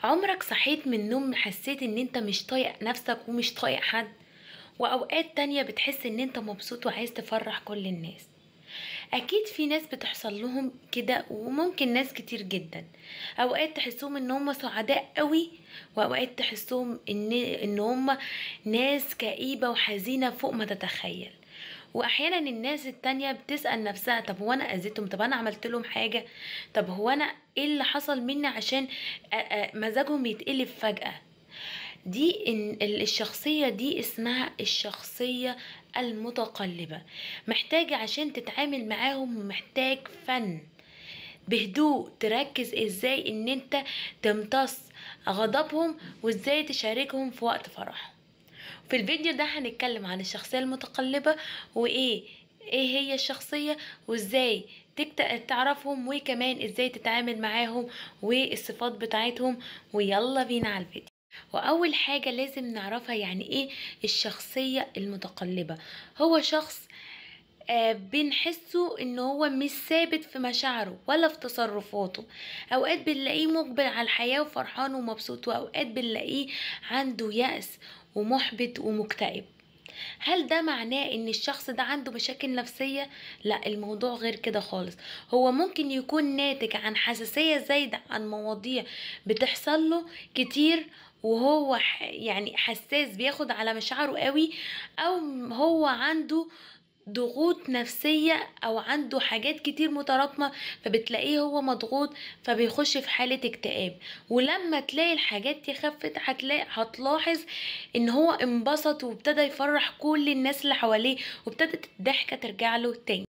عمرك صحيت من النوم حسيت ان انت مش طايق نفسك ومش طايق حد، واوقات تانية بتحس ان انت مبسوط وعايز تفرح كل الناس؟ اكيد في ناس بتحصل لهم كده، وممكن ناس كتير جدا اوقات تحسهم ان هم سعداء قوي، واوقات تحسهم ان هم ناس كئيبة وحزينة فوق ما تتخيل. واحيانا الناس التانية بتسأل نفسها، طب هو انا اذيتهم؟ طب انا عملت لهم حاجة؟ طب هو انا ايه اللي حصل مني عشان مزاجهم يتقلب فجأة؟ دي إن الشخصية دي اسمها الشخصية المتقلبة. محتاجة عشان تتعامل معاهم، محتاج فن بهدوء، تركز ازاي ان انت تمتص غضبهم وازاي تشاركهم في وقت فرحهم. في الفيديو ده هنتكلم عن الشخصية المتقلبة، ايه هي الشخصية، وازاي تعرفهم، وكمان ازاي تتعامل معاهم والصفات بتاعتهم. ويلا بينا على الفيديو. واول حاجة لازم نعرفها يعني ايه الشخصية المتقلبة. هو شخص بنحسه ان هو مش ثابت في مشاعره ولا في تصرفاته. اوقات بنلاقيه مقبل على الحياة وفرحان ومبسوط، واوقات بنلاقيه عنده يأس ومحبط ومكتئب. هل ده معناه ان الشخص ده عنده مشاكل نفسية؟ لا، الموضوع غير كده خالص. هو ممكن يكون ناتج عن حساسية زايدة عن مواضيع بتحصل له كتير، وهو يعني حساس بياخد على مشاعره قوي، او هو عنده ضغوط نفسية او عنده حاجات كتير متراكمة، فبتلاقيه هو مضغوط فبيخش في حالة اكتئاب. ولما تلاقي الحاجات دي خفت هتلاحظ ان هو انبسط وابتدى يفرح كل الناس اللي حواليه، وابتدت الضحكة ترجع له تاني.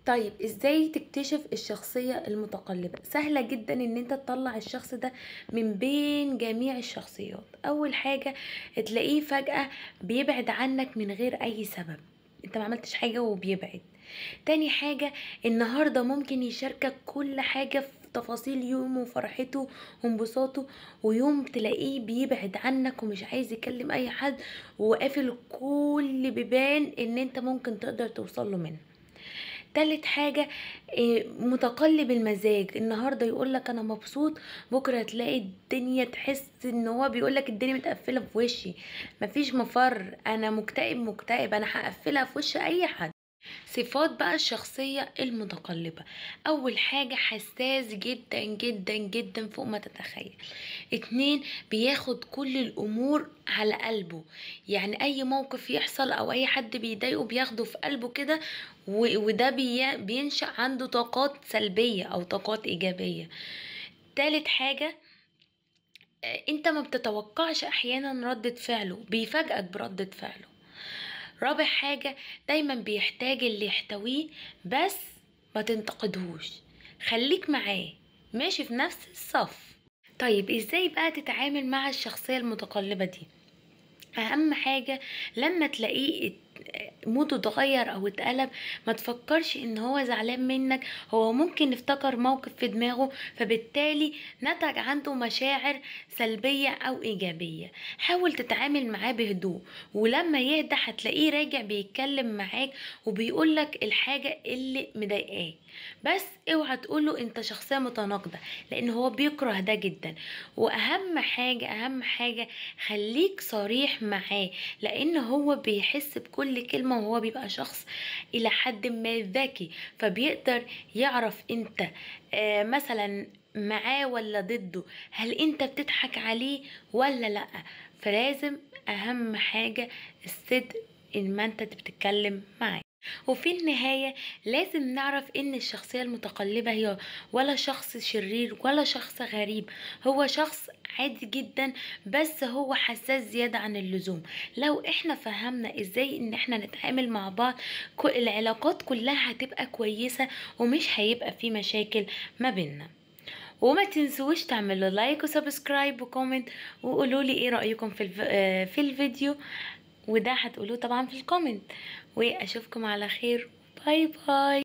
طيب ازاي تكتشف الشخصية المتقلبة؟ سهلة جدا ان انت تطلع الشخص ده من بين جميع الشخصيات. اول حاجة تلاقيه فجأة بيبعد عنك من غير اي سبب، انت ما عملتش حاجة وبيبعد. تاني حاجة، النهاردة ممكن يشاركك كل حاجة في تفاصيل يومه وفرحته وانبساطه، ويوم تلاقيه بيبعد عنك ومش عايز يكلم اي حد، وقافل كل بيبان ان انت ممكن تقدر توصله منه. تالت حاجة، متقلب المزاج. النهاردة يقولك انا مبسوط، بكرة تلاقي الدنيا تحس ان هو بيقولك الدنيا متقفلة في وشي، مفيش مفر، انا مكتئب، انا هقفلها في وش اي حد. صفات بقى الشخصية المتقلبة: أول حاجة، حساس جدا جدا جدا فوق ما تتخيل. اتنين، بياخد كل الأمور على قلبه، يعني أي موقف يحصل أو أي حد بيضايقه بياخده في قلبه كده، وده بينشأ عنده طاقات سلبية أو طاقات إيجابية. تالت حاجة، انت ما بتتوقعش احيانا ردة فعله، بيفاجئك بردة فعله. رابع حاجة، دايما بيحتاج اللي يحتويه، بس ما تنتقدهوش، خليك معاه ماشي في نفس الصف. طيب ازاي بقى تتعامل مع الشخصية المتقلبة دي؟ اهم حاجة لما تلاقيه موده اتغير او اتقلب، ما تفكرش ان هو زعلان منك، هو ممكن افتكر موقف في دماغه فبالتالي نتج عنده مشاعر سلبية او ايجابية. حاول تتعامل معاه بهدوء، ولما يهدى هتلاقيه راجع بيتكلم معاك وبيقولك الحاجة اللي مضايقاك. بس اوعى تقوله انت شخصية متناقضة، لان هو بيكره ده جدا. واهم حاجة خليك صريح معاه، لان هو بيحس بكل كلمة، وهو بيبقى شخص الى حد ما ذكي، فبيقدر يعرف انت مثلا معاه ولا ضده، هل انت بتضحك عليه ولا لا. فلازم اهم حاجة الصدق ان ما انت بتتكلم معاه. وفي النهاية لازم نعرف ان الشخصية المتقلبة هي ولا شخص شرير ولا شخص غريب، هو شخص عادي جدا، بس هو حساس زيادة عن اللزوم. لو احنا فهمنا ازاي ان احنا نتعامل مع بعض، العلاقات كلها هتبقى كويسة ومش هيبقى في مشاكل ما بيننا. وما تنسوش تعملوا لايك وسبسكرايب وكومنت، وقولوا لي ايه رأيكم في الفيديو، وده هتقولوه طبعا في الكومنت. واشوفكم على خير، باي باي.